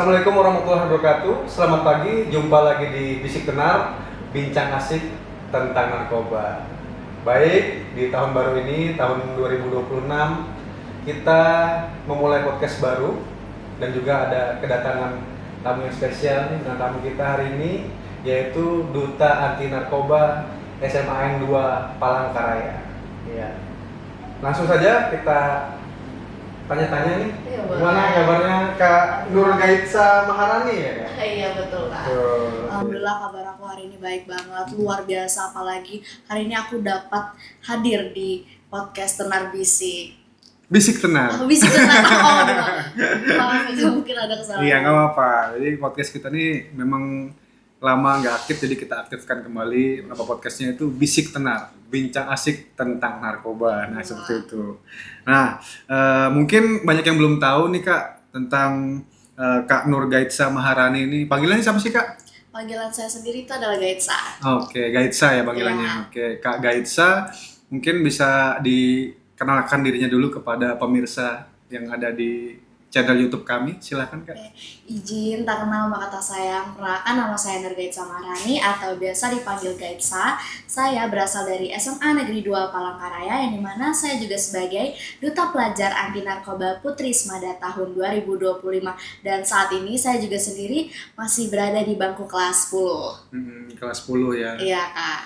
Assalamualaikum warahmatullahi wabarakatuh. Selamat pagi, jumpa lagi di Bisik Tenar, bincang asik tentang narkoba. Baik, di tahun baru ini, tahun 2026, kita memulai podcast baru dan juga ada kedatangan tamu yang spesial nih. Nah, tamu kita hari ini yaitu Duta Anti Narkoba SMA N2 Palangkaraya. Ya. Langsung saja kita tanya-tanya nih, gimana kabarnya Kak Nur Gaitsa Maharani ya? Iya betul lah. Alhamdulillah kabar aku hari ini baik banget, luar biasa, apalagi hari ini aku dapat hadir di podcast Tenar Bisik. Bisik Tenar. Bisik Tenar. Maaf itu mungkin ada kesalahan. Iya nggak apa-apa. Jadi podcast kita nih memang lama nggak aktif, jadi kita aktifkan kembali. Nama podcastnya itu Bisik Tenar, bincang asik tentang narkoba. Nah seperti itu. Nah mungkin banyak yang belum tahu nih Kak tentang Kak Nur Gaitsa Maharani ini. Panggilannya siapa sih Kak? Panggilan saya sendiri itu adalah Gaitsa. Oke, Gaitsa ya panggilannya. Ya. Oke, Kak Gaitsa mungkin bisa dikenalkan dirinya dulu kepada pemirsa yang ada di channel YouTube kami. Silakan Kak. Izin tak kenal maka tak sayang. Perkenalkan, nama saya Nur Gaitsa Maharani atau biasa dipanggil Gaitsa. Saya berasal dari SMA Negeri 2 Palangkaraya, yang dimana saya juga sebagai Duta Pelajar Anti Narkoba Putri Smada tahun 2025. Dan saat ini saya juga sendiri masih berada di bangku kelas 10. Kelas 10 ya. Iya Kak.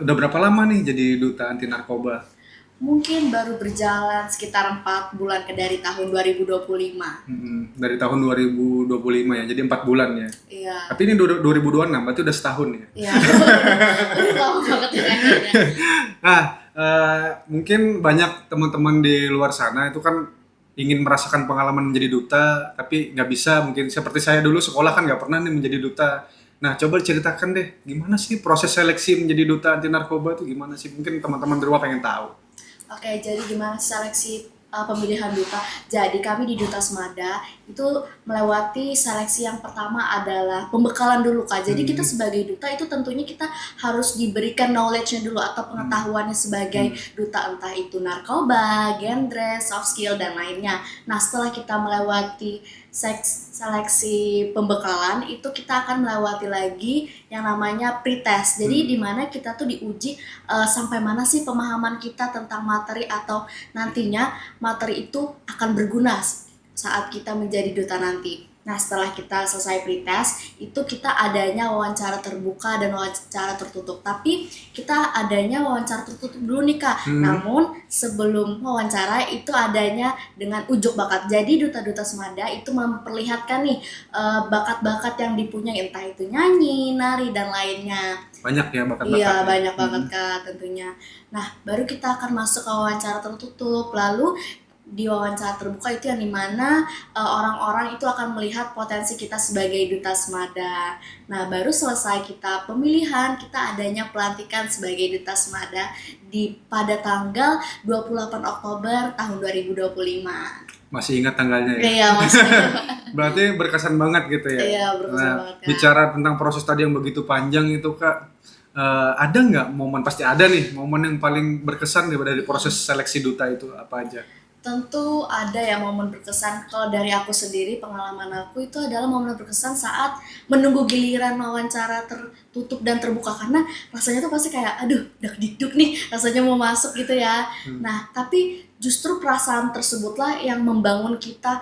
Udah berapa lama nih jadi Duta Anti Narkoba? Mungkin baru berjalan sekitar 4 bulan dari tahun 2025. Dari tahun 2025 ya, jadi 4 bulan ya. Iya. Tapi ini 2026, berarti udah setahun ya. Iya. Udah lama banget ya kayaknya. Nah, mungkin banyak teman-teman di luar sana itu kan ingin merasakan pengalaman menjadi duta, tapi nggak bisa. Mungkin seperti saya dulu sekolah kan nggak pernah nih menjadi duta. Nah, coba ceritakan deh, gimana sih proses seleksi menjadi duta anti narkoba itu gimana sih? Mungkin teman-teman di rumah pengen tahu. Oke, jadi gimana seleksi pemilihan duta? Jadi kami di Duta Smada itu melewati seleksi yang pertama adalah pembekalan dulu Kak. Jadi kita sebagai duta itu tentunya kita harus diberikan knowledge-nya dulu atau pengetahuannya sebagai duta, entah itu narkoba, genre, soft skill dan lainnya. Nah, setelah kita melewati seleksi pembekalan itu kita akan melewati lagi yang namanya pretest. Jadi di mana kita tuh diuji sampai mana sih pemahaman kita tentang materi atau nantinya materi itu akan berguna saat kita menjadi duta nanti. Nah, setelah kita selesai pretest, itu kita adanya wawancara terbuka dan wawancara tertutup. Tapi kita adanya wawancara tertutup dulu nih Kak. Namun sebelum wawancara itu adanya dengan ujuk bakat. Jadi duta-duta Smada itu memperlihatkan nih bakat-bakat yang dipunyai, entah itu nyanyi, nari dan lainnya. Banyak ya bakat-bakat. Iya, banyak banget Kak tentunya. Nah, baru kita akan masuk ke wawancara tertutup. Lalu di wawancara terbuka itu yang dimana orang-orang itu akan melihat potensi kita sebagai duta Smada. Nah, baru selesai kita pemilihan, kita adanya pelantikan sebagai duta Smada pada tanggal 28 Oktober tahun 2025. Masih ingat tanggalnya ya? Iya, masih. Berarti berkesan banget gitu ya? Iya, berkesan banget Kak. Bicara tentang proses tadi yang begitu panjang itu Kak, ada nggak momen, pasti ada nih, momen yang paling berkesan dari proses seleksi duta itu apa aja? Tentu ada ya momen berkesan. Kalau dari aku sendiri, pengalaman aku itu adalah momen berkesan saat menunggu giliran wawancara tertutup dan terbuka. Karena rasanya tuh pasti kayak, aduh, dak-dikduk nih, rasanya mau masuk gitu ya. Nah, tapi justru perasaan tersebutlah yang membangun kita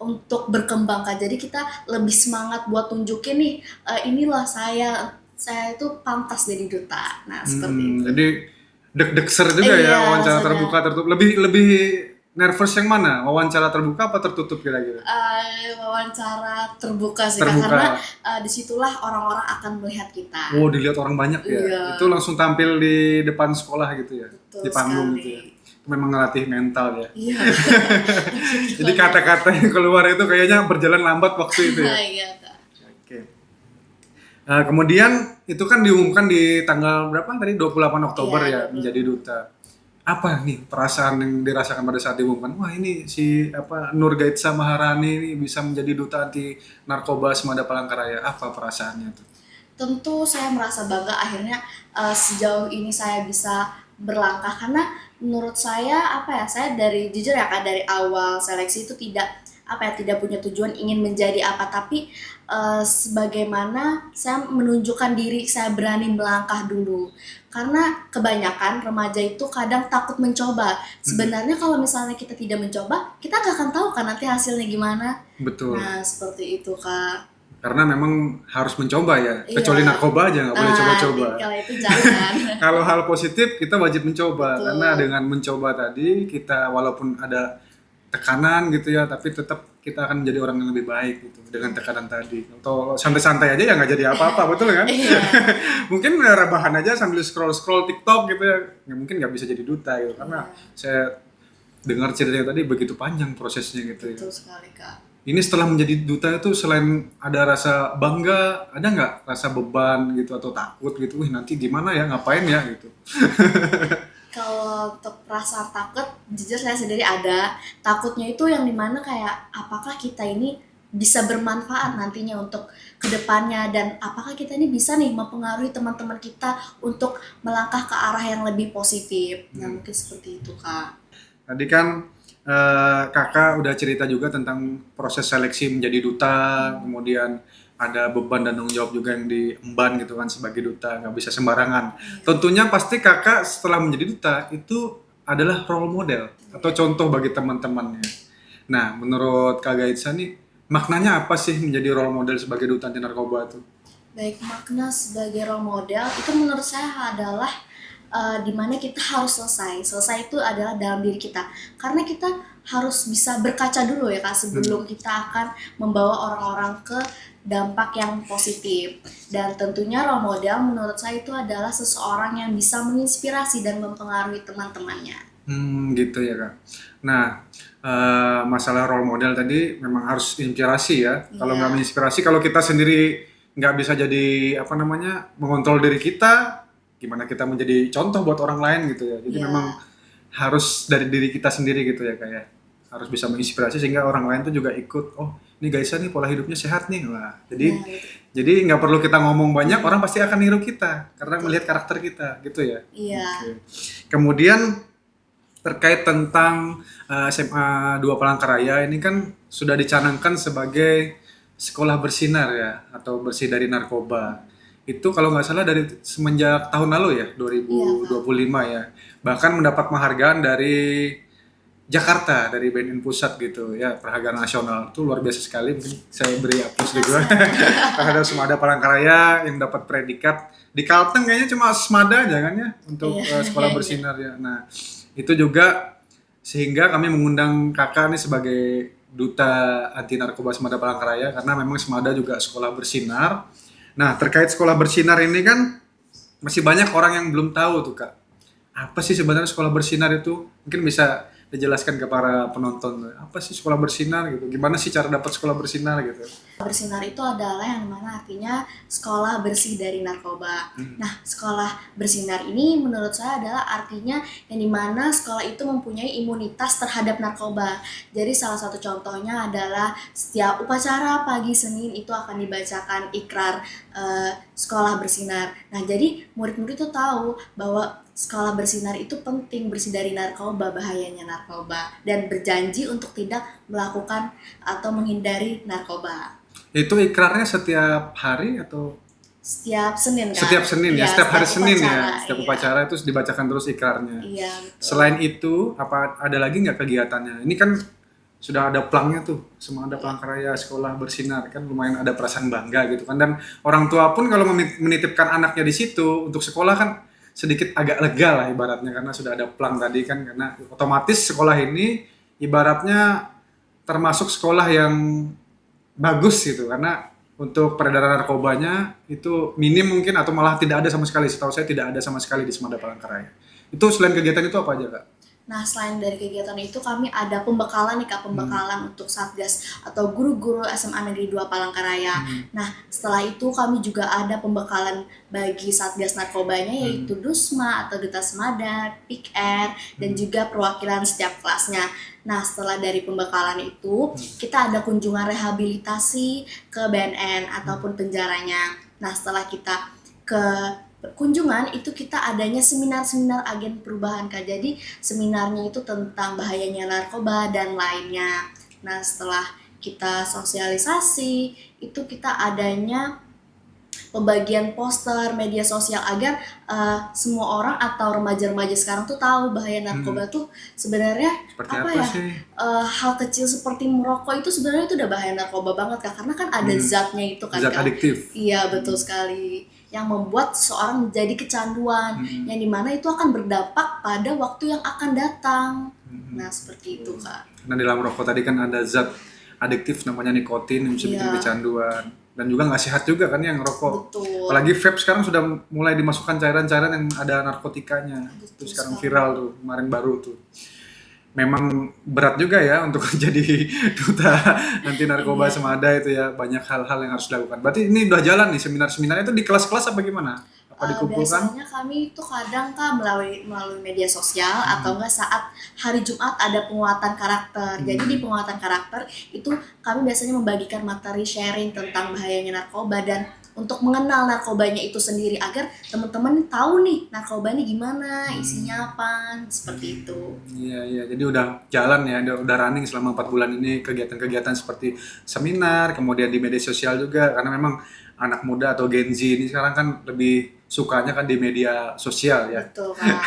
untuk berkembang Kak. Jadi kita lebih semangat buat tunjukin nih, inilah saya itu pantas jadi duta. Nah, seperti itu. Jadi deg-degser juga ya wawancara terbuka tertutup. Lebih nervous yang mana? Wawancara terbuka apa tertutup kira-kira? Wawancara terbuka sih Terbuka. Karena disitulah orang-orang akan melihat kita. Oh, dilihat orang banyak ya? Iya. Itu langsung tampil di depan sekolah gitu ya? Betul di panggung sekali. gitu ya? Itu memang ngelatih mental ya? Iya. Jadi kata-kata yang keluar itu kayaknya berjalan lambat waktu itu ya? Iya Kak. Oke. Kemudian itu kan diumumkan di tanggal berapa tadi? 28 Oktober ya, menjadi duta. Apa nih perasaan yang dirasakan pada saat diumumkan? Wah, ini si Nur Gaitsa Maharani ini bisa menjadi duta anti narkoba Smada Palangkaraya. Apa perasaannya tuh? Tentu saya merasa bangga akhirnya sejauh ini saya bisa berlangkah, karena menurut saya saya jujur ya Kak, dari awal seleksi itu tidak apa ya, tidak punya tujuan ingin menjadi apa, tapi sebagaimana saya menunjukkan diri saya berani melangkah dulu. Karena kebanyakan remaja itu kadang takut mencoba. Sebenarnya kalau misalnya kita tidak mencoba, kita gak akan tahu kan nanti hasilnya gimana. Betul. Nah, seperti itu, Kak. Karena memang harus mencoba ya, Iya. kecuali narkoba aja nggak boleh coba-coba. Kalau itu jangan. Kalau hal positif kita wajib mencoba. Betul. Karena dengan mencoba tadi kita walaupun ada tekanan gitu ya, tapi tetap kita akan menjadi orang yang lebih baik gitu dengan tekanan tadi. Atau santai-santai aja ya nggak jadi apa-apa, betul kan? Iya. Mungkin rebahan aja sambil scroll TikTok gitu ya mungkin nggak bisa jadi duta gitu. Karena saya dengar ceritanya tadi begitu panjang prosesnya gitu ya. Betul sekali, Kak. Ini setelah menjadi duta itu selain ada rasa bangga, ada nggak rasa beban gitu atau takut gitu, nanti gimana ya, ngapain ya gitu? Kalau untuk perasaan takut, jujur saya sendiri ada. Takutnya itu yang dimana kayak apakah kita ini bisa bermanfaat nantinya untuk kedepannya, dan apakah kita ini bisa nih mempengaruhi teman-teman kita untuk melangkah ke arah yang lebih positif. Nah, mungkin seperti itu, Kak. Tadi kan kakak udah cerita juga tentang proses seleksi menjadi duta, kemudian ada beban dan tanggung jawab juga yang diemban gitu kan sebagai duta, nggak bisa sembarangan. Tentunya pasti kakak setelah menjadi duta itu adalah role model atau contoh bagi teman-temannya. Nah, menurut Kak Gaitsa nih, maknanya apa sih menjadi role model sebagai duta anti narkoba itu? Baik, makna sebagai role model itu menurut saya adalah dimana kita harus selesai itu adalah dalam diri kita, karena kita harus bisa berkaca dulu ya Kak sebelum kita akan membawa orang-orang ke dampak yang positif. Dan tentunya role model menurut saya itu adalah seseorang yang bisa menginspirasi dan mempengaruhi teman-temannya. Gitu ya Kak. Nah, masalah role model tadi memang harus inspirasi ya. Kalau nggak menginspirasi, kalau kita sendiri nggak bisa jadi mengontrol diri kita, gimana kita menjadi contoh buat orang lain gitu ya. Jadi memang harus dari diri kita sendiri gitu ya kayak harus bisa menginspirasi sehingga orang lain tuh juga ikut, oh ini Gaisa nih pola hidupnya sehat nih lah. Jadi nggak perlu kita ngomong banyak, orang pasti akan niru kita karena melihat karakter kita gitu ya. Iya. Okay. Kemudian terkait tentang SMA 2 Palangkaraya ini kan sudah dicanangkan sebagai sekolah bersinar ya atau bersih dari narkoba. Itu kalau nggak salah dari semenjak tahun lalu ya, 2025 ya. Bahkan mendapat penghargaan dari Jakarta, dari BNN Pusat gitu ya, penghargaan nasional. Itu luar biasa sekali, mungkin saya beri aplaus juga. Terhadap Semada Palangkaraya yang dapat predikat. Di Kalteng kayaknya cuma Semada aja kan ya, untuk sekolah bersinar ya. Nah, itu juga sehingga kami mengundang kakak nih sebagai duta anti narkoba Semada Palangkaraya, karena memang Semada juga sekolah bersinar. Nah, terkait sekolah bersinar ini kan masih banyak orang yang belum tahu tuh Kak. Apa sih sebenarnya sekolah bersinar itu? Mungkin bisa dijelaskan ke para penonton. Apa sih sekolah bersinar gitu? Gimana sih cara dapat sekolah bersinar gitu? Bersinar itu adalah yang mana artinya sekolah bersih dari narkoba. Nah, sekolah bersinar ini menurut saya adalah artinya yang dimana sekolah itu mempunyai imunitas terhadap narkoba. Jadi salah satu contohnya adalah setiap upacara pagi Senin itu akan dibacakan ikrar sekolah bersinar. Nah, jadi murid-murid itu tahu bahwa sekolah bersinar itu penting, bersih dari narkoba, bahayanya narkoba, dan berjanji untuk tidak melakukan atau menghindari narkoba. Itu ikrarnya setiap hari atau? Setiap Senin kan? Setiap Senin ya, setiap hari Senin ya. Setiap iya. upacara itu dibacakan terus ikrarnya. Iya, betul. Selain itu, apa ada lagi nggak kegiatannya? Ini kan sudah ada plangnya tuh, Semada Palangkaraya sekolah bersinar, kan lumayan ada perasaan bangga gitu kan. Dan orang tua pun kalau menitipkan anaknya di situ untuk sekolah kan sedikit agak lega lah ibaratnya, karena sudah ada plang tadi kan, karena otomatis sekolah ini ibaratnya termasuk sekolah yang bagus gitu, karena untuk peredaran narkobanya itu minim mungkin atau malah tidak ada sama sekali. Setahu saya tidak ada sama sekali di Semada Palangkaraya. Itu selain kegiatan itu apa aja Kak? Nah, selain dari kegiatan itu kami ada pembekalan nih Kak, pembekalan untuk Satgas atau guru-guru SMA Negeri 2 Palangkaraya. Nah, setelah itu kami juga ada pembekalan bagi Satgas narkobanya, yaitu Dusma atau Duta Semada, PIKR, dan juga perwakilan setiap kelasnya. Nah, setelah dari pembekalan itu, kita ada kunjungan rehabilitasi ke BNN ataupun penjaranya. Nah, setelah kita ke kunjungan itu kita adanya seminar-seminar agen perubahan Kak. Jadi seminarnya itu tentang bahayanya narkoba dan lainnya. Nah, setelah kita sosialisasi, itu kita adanya pembagian poster media sosial agar semua orang atau remaja-remaja sekarang tuh tahu bahaya narkoba tuh sebenarnya Seperti apa apa ya, sih? hal kecil seperti merokok itu sebenarnya itu udah bahaya narkoba banget Kak, karena kan ada zatnya itu kan Zat Kak. adiktif. Iya betul sekali, yang membuat seseorang menjadi kecanduan, yang dimana itu akan berdampak pada waktu yang akan datang. Nah seperti itu Kak. Nah, di dalam rokok tadi kan ada zat adiktif namanya nikotin yang bisa bikin Iya. kecanduan. Dan juga nggak sehat juga kan yang rokok. Betul. Apalagi vape sekarang sudah mulai dimasukkan cairan-cairan yang ada narkotikanya. Itu sekarang sekali. viral tuh, kemarin baru tuh. Memang berat juga ya untuk jadi duta anti narkoba Semada itu ya. Banyak hal-hal yang harus dilakukan. Berarti ini udah jalan nih seminar-seminarnya itu di kelas-kelas apa gimana? Apa dikumpulkan? Biasanya kami itu kadang Kak melalui media sosial atau enggak saat hari Jumat ada penguatan karakter. Jadi di penguatan karakter itu kami biasanya membagikan materi sharing tentang bahayanya narkoba dan untuk mengenal narkobanya itu sendiri agar teman-teman tahu nih narkoba ini gimana, isinya apa, seperti itu. Iya, iya. Jadi udah jalan ya, udah running selama 4 bulan ini kegiatan-kegiatan seperti seminar, kemudian di media sosial juga, karena memang anak muda atau Gen Z ini sekarang kan lebih sukanya kan di media sosial ya. Betul Kak.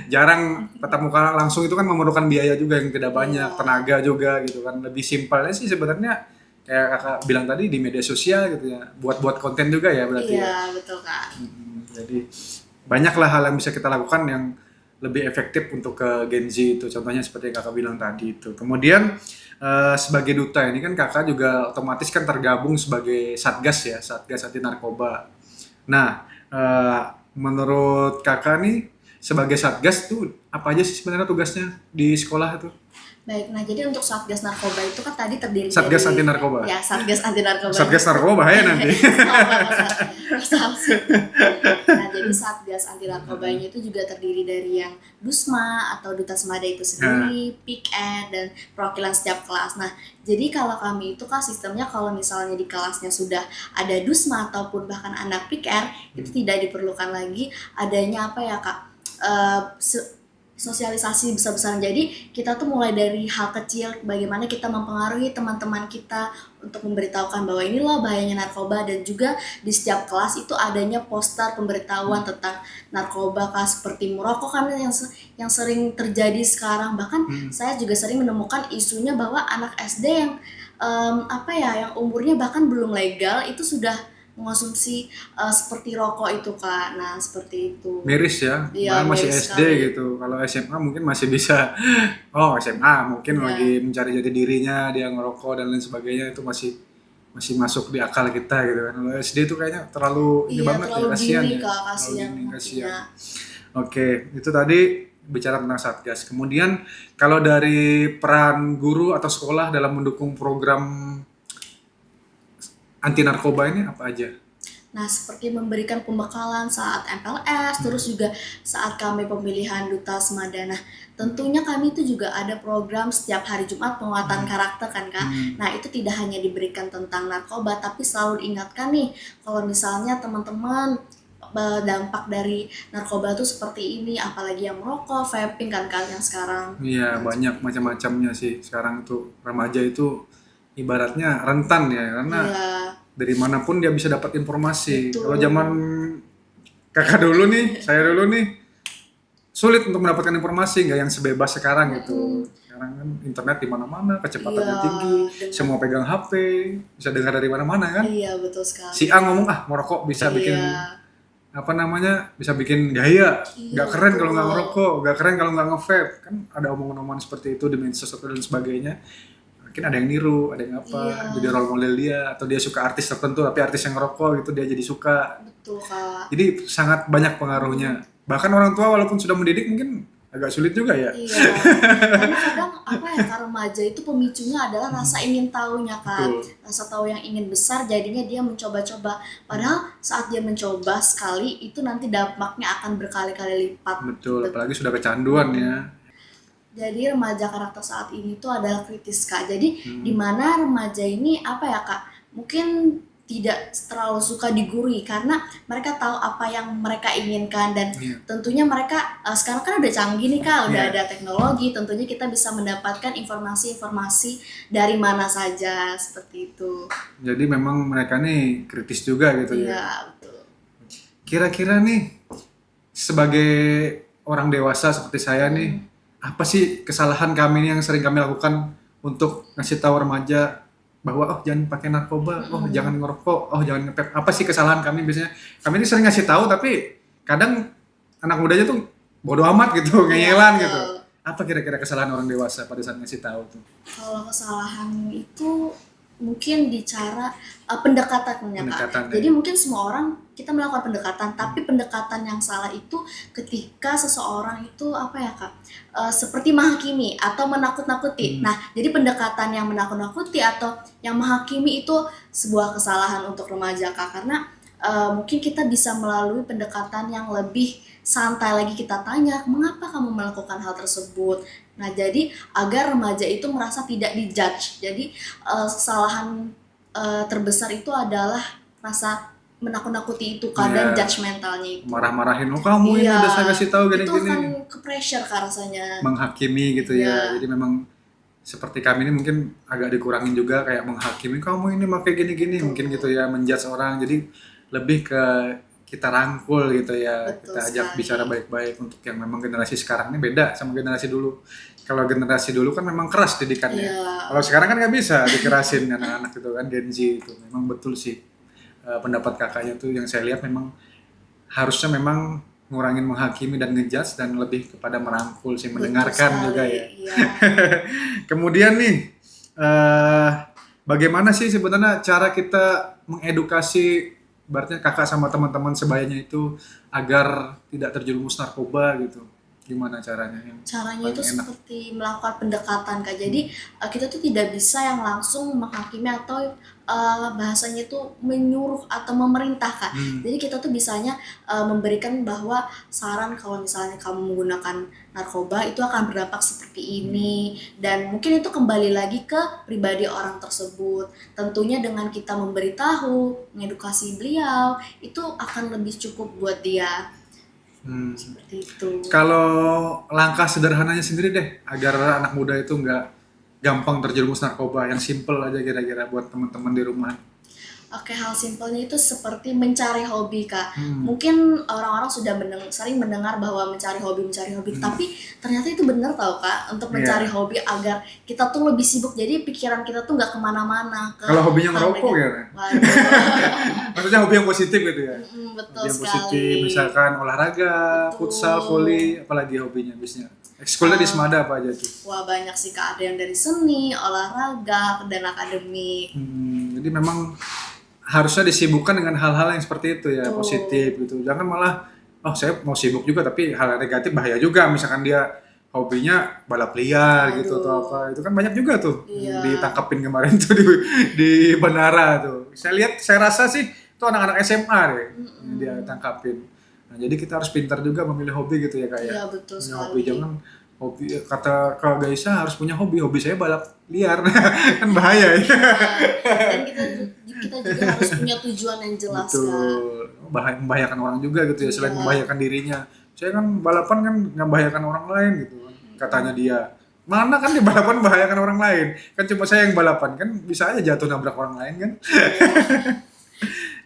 Jarang tatap muka langsung itu kan memerlukan biaya juga yang tidak banyak, Iya. tenaga juga gitu kan. Lebih simpelnya sih sebenarnya kayak kakak bilang tadi di media sosial gitu ya, buat konten juga ya berarti ya. Iya betul Kak. Jadi banyaklah hal yang bisa kita lakukan yang lebih efektif untuk ke Gen Z itu. Contohnya seperti yang kakak bilang tadi itu. Kemudian sebagai duta ini kan kakak juga otomatis kan tergabung sebagai satgas ya, satgas anti narkoba. Nah, menurut kakak nih sebagai satgas tuh apa aja sih sebenarnya tugasnya di sekolah itu? Baik, nah jadi untuk Satgas Narkoba itu kan tadi terdiri Satgas dari anti narkoba. Ya, Satgas anti narkoba. Satgas narkoba ya nanti. Nah, jadi Satgas anti narkobanya itu juga terdiri dari yang Dusma atau Duta Semada itu sendiri, PIKN dan perwakilan setiap kelas. Nah, jadi kalau kami itu kan sistemnya kalau misalnya di kelasnya sudah ada Dusma ataupun bahkan anak PIKR itu tidak diperlukan lagi adanya apa ya Kak? Sosialisasi besar-besaran. Jadi kita tuh mulai dari hal kecil bagaimana kita mempengaruhi teman-teman kita untuk memberitahukan bahwa ini loh bahayanya narkoba, dan juga di setiap kelas itu adanya poster pemberitahuan tentang narkoba Kak, seperti merokok kan yang sering terjadi sekarang. Bahkan saya juga sering menemukan isunya bahwa anak SD yang yang umurnya bahkan belum legal itu sudah mengonsumsi seperti rokok itu Kak. Nah seperti itu. Miris ya, Iya, masih miris SD sekali. gitu. Kalau SMA mungkin masih bisa, oh SMA mungkin Iya. lagi mencari jati dirinya, dia ngerokok dan lain sebagainya, itu masih masuk di akal kita gitu kan. Kalau SD itu kayaknya terlalu ini Iya, banget ya, terlalu kasihan dini ya. Kak, Terlalu kasihan dini, kasihan. nantinya. Oke, itu tadi bicara tentang Satgas. Kemudian kalau dari peran guru atau sekolah dalam mendukung program anti narkoba ini apa aja? Nah, seperti memberikan pembekalan saat MPLS, terus juga saat kami pemilihan Duta Semada. Nah, tentunya kami itu juga ada program setiap hari Jumat penguatan karakter kan Kak. Nah, itu tidak hanya diberikan tentang narkoba, tapi selalu diingatkan nih, kalau misalnya teman-teman dampak dari narkoba tuh seperti ini, apalagi yang merokok, vaping kan Kak yang sekarang. Iya, banyak macam-macamnya sih. Sekarang tuh remaja itu ibaratnya rentan ya, karena Iya, dari manapun dia bisa dapat informasi. Betul. Kalau zaman kakak dulu nih, saya dulu nih, sulit untuk mendapatkan informasi, nggak yang sebebas sekarang gitu. Sekarang kan internet di mana-mana, kecepatannya Iya, tinggi, dengan- semua pegang HP, bisa dengar dari mana-mana kan. iya betul sekali. Si A ngomong merokok bisa bikin Iya. bisa bikin gaya, Iya, nggak keren kalau nggak betul. ngerokok, nggak keren kalau nggak nge-vape, kan ada omongan-omongan seperti itu di medsos dan sebagainya. Mungkin ada yang niru, ada yang apa, Iya. jadi role model dia, atau dia suka artis tertentu tapi artis yang ngerokok gitu dia jadi suka. Betul Kak. Jadi sangat banyak pengaruhnya. Bahkan orang tua walaupun sudah mendidik mungkin agak sulit juga ya. Iya, karena kadang Kak, remaja itu pemicunya adalah rasa ingin tahunya Kak. Betul. Rasa tahu yang ingin besar, jadinya dia mencoba-coba. Padahal saat dia mencoba sekali, itu nanti dampaknya akan berkali-kali lipat. Betul, apalagi sudah kecanduan ya. Jadi remaja karakter saat ini tuh adalah kritis Kak. Jadi di mana remaja ini Kak, mungkin tidak terlalu suka digurui karena mereka tahu apa yang mereka inginkan dan Iya. tentunya mereka sekarang kan udah canggih nih Kak, udah Iya. ada teknologi, tentunya kita bisa mendapatkan informasi-informasi dari mana saja seperti itu. Jadi memang mereka nih kritis juga gitu ya. Iya, betul. Kira-kira nih sebagai orang dewasa seperti saya nih, apa sih kesalahan kami nih yang sering kami lakukan untuk ngasih tahu remaja bahwa oh jangan pakai narkoba, oh jangan ngerokok, oh jangan ngepet. Apa sih kesalahan kami biasanya? Kami ini sering ngasih tahu tapi kadang anak mudanya tuh bodoh amat gitu, ngeyelan Iya, gitu. betul. Apa kira-kira kesalahan orang dewasa pada saat ngasih tahu tuh? Kalau kesalahan itu mungkin di cara pendekatannya Kak. Pendekatan, Jadi mungkin semua orang kita melakukan pendekatan, tapi pendekatan yang salah itu ketika seseorang itu apa ya Kak, seperti menghakimi atau menakut-nakuti. Nah, jadi pendekatan yang menakut-nakuti atau yang menghakimi itu sebuah kesalahan untuk remaja Kak, karena mungkin kita bisa melalui pendekatan yang lebih santai lagi, kita tanya mengapa kamu melakukan hal tersebut. Nah, jadi agar remaja itu merasa tidak dijudge. Jadi kesalahan terbesar itu adalah rasa menakut-nakuti itu Kak, dan Iya. judgmentalnya itu. Marah-marahin, oh kamu ini Iya, udah saya kasih tahu itu gini-gini. akan ke pressure Kak rasanya. Menghakimi gitu Iya. ya. Jadi memang seperti kami ini mungkin agak dikurangin juga kayak menghakimi, kamu ini pakai gini-gini mungkin gitu ya, menjudge orang. Jadi lebih ke kita rangkul gitu ya, Betul kita ajak sekali. bicara baik-baik untuk yang memang generasi sekarang ini beda sama generasi dulu. Kalau generasi dulu kan memang keras didikannya. Iya. Kalau sekarang kan nggak bisa dikerasin anak-anak gitu kan, Gen Z itu. Memang betul sih pendapat kakaknya tuh yang saya lihat memang harusnya memang ngurangin menghakimi dan ngejudge dan lebih kepada merangkul sih, Betul mendengarkan sekali, juga ya. Iya. Kemudian nih, bagaimana sih sebenarnya cara kita mengedukasi, berarti kakak sama teman-teman sebayanya itu agar tidak terjerumus narkoba gitu? Gimana caranya? Caranya Paling itu enak. seperti melakukan pendekatan Kak. Jadi kita tuh tidak bisa yang langsung menghakimi atau bahasanya itu menyuruh atau memerintah Kak. Jadi kita tuh bisanya memberikan bahwa saran kalau misalnya kamu menggunakan narkoba itu akan berdampak seperti ini, dan mungkin itu kembali lagi ke pribadi orang tersebut. Tentunya dengan kita memberitahu, mengedukasi beliau, itu akan lebih cukup buat dia. Seperti itu. Kalau langkah sederhananya sendiri deh, agar anak muda itu nggak gampang terjerumus narkoba, yang simple aja kira-kira buat teman-teman di rumah. Oke, hal simpelnya itu seperti mencari hobi Kak. Mungkin orang-orang sudah sering mendengar bahwa mencari hobi, tapi ternyata itu benar tau Kak, untuk mencari hobi agar kita tuh lebih sibuk, jadi pikiran kita tuh nggak kemana-mana. Kalau hobinya ngerokok ya? Waduh. Maksudnya hobi yang positif gitu ya? Betul Hobi yang sekali. positif, misalkan olahraga, Betul. futsal, volley, apalagi hobinya biasanya. Ekskulnya di Semada apa aja tuh? Wah, banyak sih Kak, ada yang dari seni, olahraga, dan akademik. Jadi memang harusnya disibukkan dengan hal-hal yang seperti itu ya, Betul. positif gitu. Jangan malah, oh saya mau sibuk juga tapi hal yang negatif bahaya juga. Misalkan dia hobinya balap liar gitu atau apa, itu kan banyak juga tuh. Iya. Ditangkapin kemarin tuh di bandara tuh. Saya rasa sih itu anak-anak SMA deh yang dia tangkapin. Nah, jadi kita harus pintar juga memilih hobi gitu ya Kak ya. Iya, betul Punya sekali. hobi, jangan hobi, kata Kak Gaisa harus punya hobi saya balap liar. Kan bahaya ya. Dan kita juga harus punya tujuan yang jelas Kak. Betul. Membahayakan orang juga gitu ya, selain Iya. membahayakan dirinya. Saya kan balapan kan nggak membahayakan orang lain gitu kan, katanya dia. Mana kan di balapan membahayakan orang lain? Kan cuma saya yang balapan, kan bisa aja jatuh nabrak orang lain kan.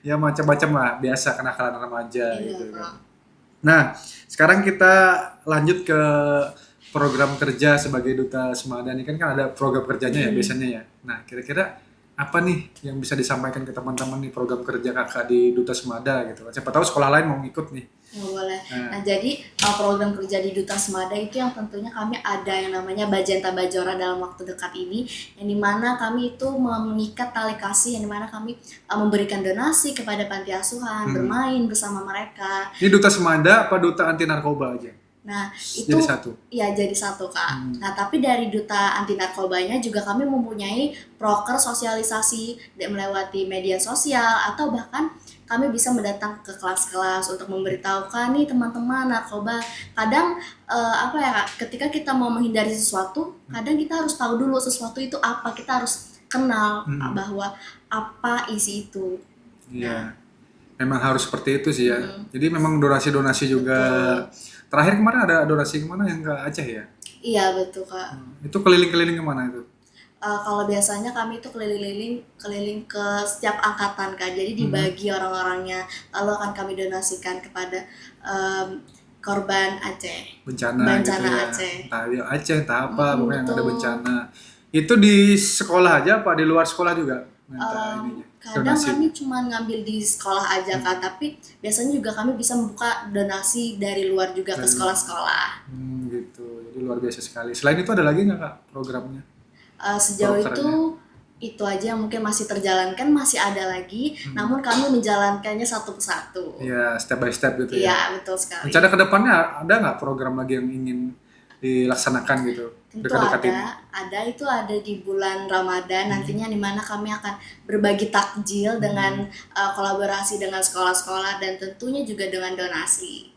Ya macam-macam lah, biasa kenakalan remaja Iya, gitu kan. Kak. Nah, sekarang kita lanjut ke program kerja sebagai Duta Semada nih, kan ada program kerjanya ya biasanya ya. Nah, kira-kira apa nih yang bisa disampaikan ke teman-teman nih program kerja kakak di Duta Semada gitu kan. Siapa tahu sekolah lain mau ngikut nih. Nggak boleh. Nah, jadi program kerja di Duta Semada itu yang tentunya kami ada yang namanya Bajenta Bajora dalam waktu dekat ini, yang dimana kami itu mengikat tali kasih, yang dimana kami memberikan donasi kepada panti asuhan, bermain bersama mereka. Ini Duta Semada apa Duta Anti Narkoba aja? Nah, itu Jadi satu. ya jadi satu Kak. Nah, tapi dari Duta Anti Narkobanya juga kami mempunyai proker sosialisasi melewati media sosial, atau bahkan kami bisa mendatang ke kelas-kelas untuk memberitahukan nih teman-teman narkoba. Kadang apa ya Kak, ketika kita mau menghindari sesuatu, kadang kita harus tahu dulu sesuatu itu apa, kita harus kenal bahwa apa isi itu. Iya. Memang harus seperti itu sih ya. Mm. Jadi memang donasi-donasi juga. Betul. Terakhir kemarin ada donasi kemana yang ke Aceh ya? Iya betul Kak. Itu keliling-keliling kemana itu? Kalau biasanya kami itu keliling ke setiap angkatan Kak. Jadi dibagi orang-orangnya, lalu akan kami donasikan kepada korban Aceh. Bencana gitu Bencana ya. Aceh. Entah dia Aceh, entah apa, pokoknya yang ada Betul. bencana. Itu di sekolah aja apa di luar sekolah juga? Minta ininya, Kadang donasi. kami cuma ngambil di sekolah aja Kak, tapi biasanya juga kami bisa membuka donasi dari luar juga ke sekolah-sekolah. Gitu. Jadi luar biasa sekali. Selain itu ada lagi nggak Kak programnya? Sejauh Prokernya? itu aja yang mungkin masih terjalankan, masih ada lagi, namun kami menjalankannya satu persatu. Ya, step by step gitu ya. Iya, betul sekali. Rencana ke depannya ada nggak program lagi yang ingin dilaksanakan gitu? Tentu Dekat-dekat ini. itu ada di bulan Ramadan nantinya, di mana kami akan berbagi takjil dengan kolaborasi dengan sekolah-sekolah dan tentunya juga dengan donasi.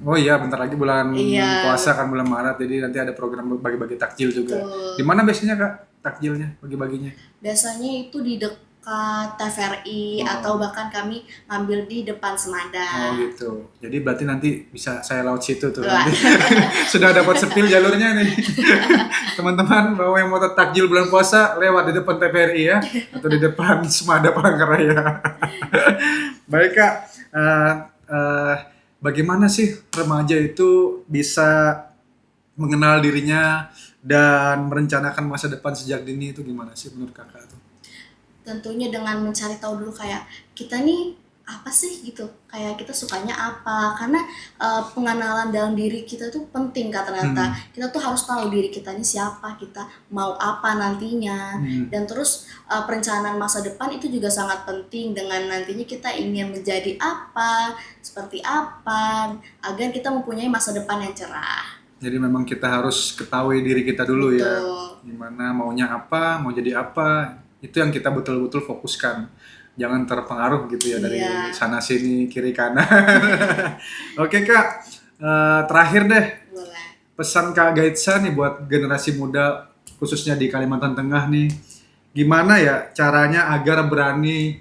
Oh iya, bentar lagi bulan Iya. puasa kan bulan Maret, jadi nanti ada program bagi-bagi takjil juga. Betul. Di mana biasanya Kak takjilnya, bagi-baginya? Biasanya itu di dekat TVRI atau bahkan kami ngambil di depan Semada. Oh gitu. Jadi berarti nanti bisa saya lewat situ tuh. Wah. Nanti. Sudah dapat sepil jalurnya nih. Teman-teman bahwa yang mau takjil bulan puasa lewat di depan TVRI ya, atau di depan Semada Palangkaraya. Baik Kak, bagaimana sih remaja itu bisa mengenal dirinya dan merencanakan masa depan sejak dini itu gimana sih menurut kakak tuh? Tentunya dengan mencari tahu dulu kayak kita nih apa sih gitu, kayak kita sukanya apa, karena pengenalan dalam diri kita tuh penting Kak ternyata. Kita tuh harus tahu diri kita ini siapa, kita mau apa nantinya, dan terus perencanaan masa depan itu juga sangat penting dengan nantinya kita ingin menjadi apa, seperti apa, agar kita mempunyai masa depan yang cerah. Jadi memang kita harus ketahui diri kita dulu ya, Betul. gimana maunya apa, mau jadi apa, itu yang kita betul-betul fokuskan. Jangan terpengaruh gitu ya dari Iya. sana sini kiri kanan. Oke Kak, terakhir deh Boleh. pesan Kak Gaitsa nih buat generasi muda khususnya di Kalimantan Tengah nih, gimana ya caranya agar berani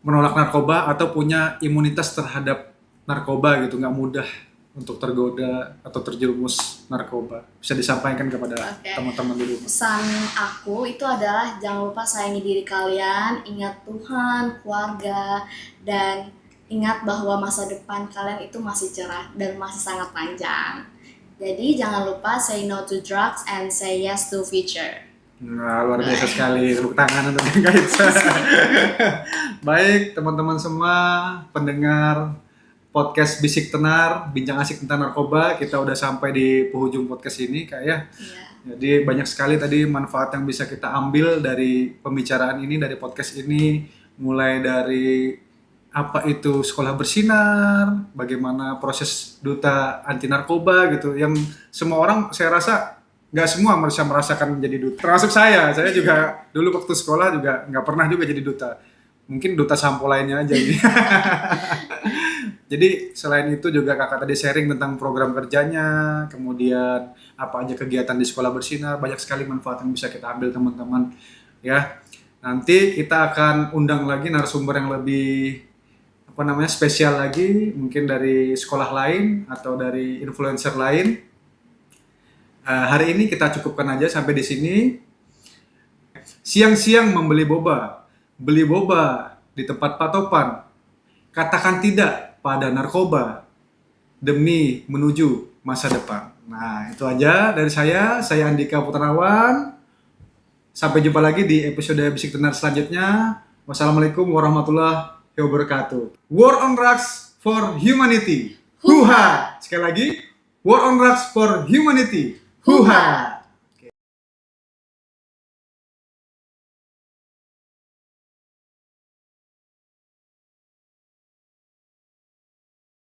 menolak narkoba atau punya imunitas terhadap narkoba gitu, nggak mudah untuk tergoda atau terjerumus narkoba. Bisa disampaikan kepada Oke. teman-teman di rumah. Pesan aku itu adalah jangan lupa sayangi diri kalian, ingat Tuhan, keluarga, dan ingat bahwa masa depan kalian itu masih cerah dan masih sangat panjang. Jadi jangan lupa say no to drugs and say yes to future. Nah, luar biasa sekali. Tepuk tangan untuk Kak Gaitsa. Baik, teman-teman semua pendengar podcast Bisik Tenar, bincang asik tentang narkoba, kita udah sampai di penghujung podcast ini Kak ya. Iya. Jadi banyak sekali tadi manfaat yang bisa kita ambil dari pembicaraan ini, dari podcast ini, mulai dari apa itu sekolah bersinar, bagaimana proses duta anti narkoba gitu, yang semua orang saya rasa nggak semua bisa merasakan menjadi duta. Termasuk saya juga dulu waktu sekolah juga nggak pernah juga jadi duta. Mungkin duta sampo lainnya aja gitu. Jadi selain itu juga kakak tadi sharing tentang program kerjanya, kemudian apa aja kegiatan di sekolah bersinar, banyak sekali manfaat yang bisa kita ambil teman-teman ya. Nanti kita akan undang lagi narasumber yang lebih spesial lagi, mungkin dari sekolah lain atau dari influencer lain. Hari ini kita cukupkan aja sampai di sini. Siang-siang membeli boba, beli boba di tempat patopan. Katakan tidak pada narkoba demi menuju masa depan. Nah, itu aja dari saya Andika Putrawan. Sampai jumpa lagi di episode Bisik Tenar selanjutnya. Wassalamualaikum warahmatullahi wabarakatuh. War on drugs for humanity. Huha. Sekali lagi, war on drugs for humanity. Huha.